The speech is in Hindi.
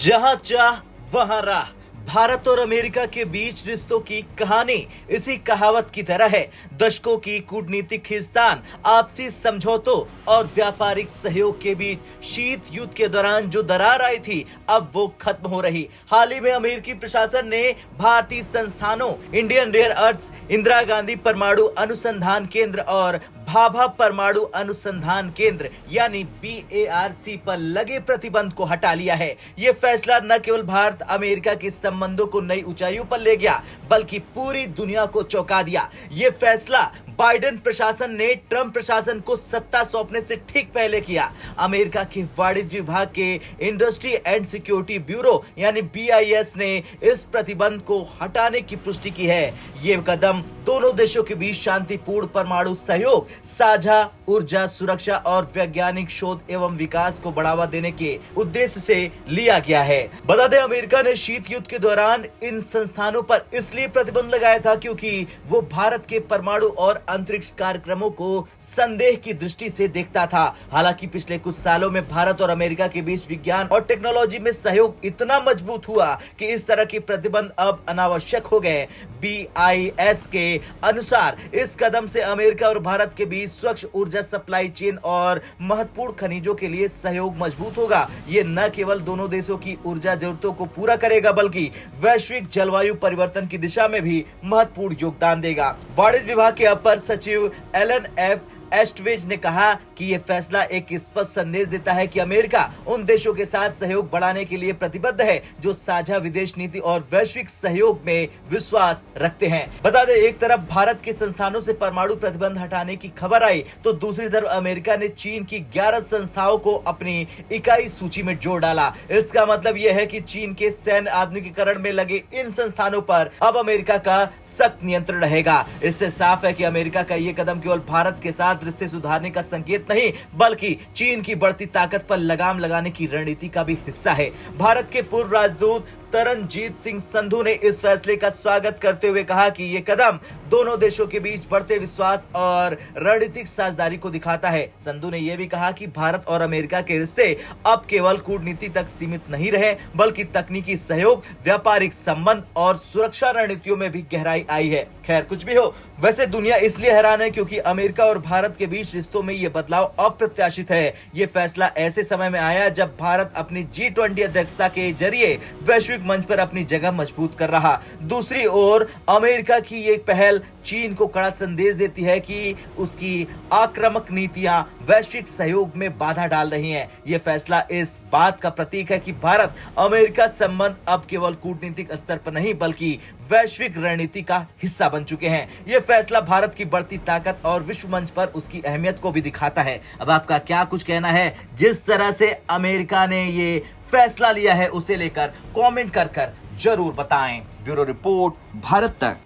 जहां चाह वहां राह। भारत और अमेरिका के बीच रिश्तों की कहानी इसी कहावत की तरह है। दशकों की कूटनीतिक खींचतान, आपसी समझौतों और व्यापारिक सहयोग के बीच शीत युद्ध के दौरान जो दरार आई थी, अब वो खत्म हो रही। हाल ही में अमेरिकी प्रशासन ने भारतीय संस्थानों Indian rare earths, Indira Gandhi परमाणु अनुसंधान केंद्र और भाभा परमाणु अनुसंधान केंद्र यानी BARC पर लगे प्रतिबंध को हटा लिया है। यह फैसला न केवल भारत अमेरिका के संबंधों को नई ऊंचाइयों पर ले गया, बल्कि पूरी दुनिया को चौंका दिया। यह फैसला बाइडेन प्रशासन ने ट्रंप प्रशासन को सत्ता सौंपने से ठीक पहले किया। अमेरिका के वाणिज्य विभाग के इंडस्ट्री एंड सिक्योरिटी ब्यूरो यानी BIS ने इस प्रतिबंध को हटाने की पुष्टि की है। यह कदम दोनों देशों के बीच शांतिपूर्ण परमाणु सहयोग, साझा ऊर्जा सुरक्षा और वैज्ञानिक शोध एवं विकास को बढ़ावा देने के उद्देश्य से लिया गया है। बता दें, अमेरिका ने शीत युद्ध के दौरान इन संस्थानों पर इसलिए प्रतिबंध लगाया था क्योंकि वो भारत के परमाणु और अंतरिक्ष कार्यक्रमों को संदेह की दृष्टि से देखता था। हालांकि पिछले कुछ सालों में भारत और अमेरिका के बीच विज्ञान और टेक्नोलॉजी में सहयोग इतना मजबूत हुआ कि इस तरह के प्रतिबंध अब अनावश्यक हो गए। BIS के अनुसार इस कदम से अमेरिका और भारत के बीच स्वच्छ ऊर्जा सप्लाई चेन और महत्वपूर्ण खनिजों के लिए सहयोग मजबूत होगा। ये न केवल दोनों देशों की ऊर्जा जरूरतों को पूरा करेगा, बल्कि वैश्विक जलवायु परिवर्तन की दिशा में भी महत्वपूर्ण योगदान देगा। वाणिज्य विभाग के अपर सचिव एलन F. एस्टवेज ने कहा कि यह फैसला एक स्पष्ट संदेश देता है कि अमेरिका उन देशों के साथ सहयोग बढ़ाने के लिए प्रतिबद्ध है जो साझा विदेश नीति और वैश्विक सहयोग में विश्वास रखते हैं। बता दें, एक तरफ भारत के संस्थानों से परमाणु प्रतिबंध हटाने की खबर आई, तो दूसरी तरफ अमेरिका ने चीन की 11 संस्थाओं को अपनी इकाई सूची में जोड़ डाला। इसका मतलब यह है कि चीन के सैन्य आधुनिकीकरण में लगे इन संस्थानों पर अब अमेरिका का सख्त नियंत्रण रहेगा। इससे साफ है कि अमेरिका का यह कदम केवल भारत के साथ रिश्ते सुधारने का संकेत नहीं, बल्कि चीन की बढ़ती ताकत पर लगाम लगाने की रणनीति का भी हिस्सा है। भारत के पूर्व राजदूत तरनजीत सिंह संधू ने इस फैसले का स्वागत करते हुए कहा कि यह कदम दोनों देशों के बीच बढ़ते विश्वास और रणनीतिक साझेदारी को दिखाता है। संधू ने यह भी कहा कि भारत और अमेरिका के रिश्ते अब केवल कूटनीति तक सीमित नहीं रहे, बल्कि तकनीकी सहयोग, व्यापारिक संबंध और सुरक्षा रणनीतियों में भी गहराई आई है। खैर, कुछ भी हो, वैसे दुनिया इसलिए हैरान है क्योंकि अमेरिका और भारत के बीच रिश्तों में यह बदलाव अप्रत्याशित है। यह फैसला ऐसे समय में आया जब भारत अपनी G20 अध्यक्षता के जरिए वैश्विक मंच पर अपनी जगह मजबूत कर रहा। दूसरी ओर अमेरिका की ये पहल चीन को कड़ा संदेश देती है कि उसकी आक्रामक नीतियां वैश्विक सहयोग में बाधा डाल रही हैं। यह फैसला इस बात का प्रतीक है कि भारत अमेरिका संबंध अब केवल कूटनीतिक स्तर पर नहीं, बल्कि वैश्विक रणनीति का हिस्सा बन चुके हैं। यह फैसला भारत की बढ़ती ताकत और विश्व मंच पर उसकी अहमियत को भी दिखाता है। अब आपका क्या कुछ कहना है जिस तरह से अमेरिका ने ये फैसला लिया है, उसे लेकर कमेंट कर जरूर बताएं। ब्यूरो रिपोर्ट, भारत तक।